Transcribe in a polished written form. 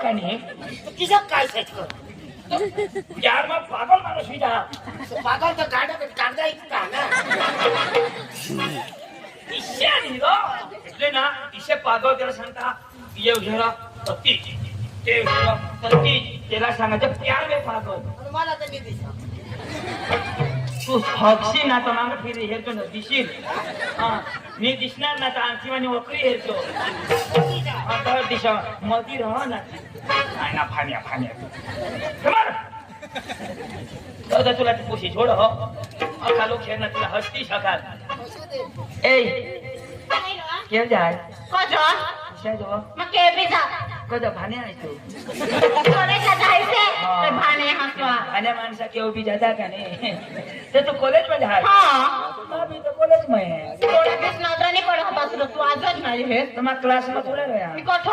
का नाही तुझं काय सेट कर यार मग पागल माणूस मी जा पागल तर कागदा इतका ना इशे आणि એટલે ना इशे पागल त्याला सांगता ये घेरा तत्ती ते घेरा तत्ती त्याला सांगायचं प्यार में पागल मला तर नाही दिसत तू हगशी ना तर मागं फिरी हेरतो ना दिशील हा मी दिसणार ना तर आणखी आणि वकरी हेरतो आता दिशा मधी राहा ना नाही ना फाण्या कमार दादा तुला ती पुशी छोड हो अखा लोक ना तुला हसती शकाल ए केव जाय कजो शायद हो मग केबी जा कदा भाने आहे तू कॉलेजला जायचे ते भाणे हसवा आणि माणसा केव बी जाता का नाही ते तू कॉलेज मध्ये आहे हा मी तर कॉलेज मध्ये आहे थोडा दिस नजराने पडत असलो तू आजच नाही हे तुम्हाला क्लास मध्ये तुला मी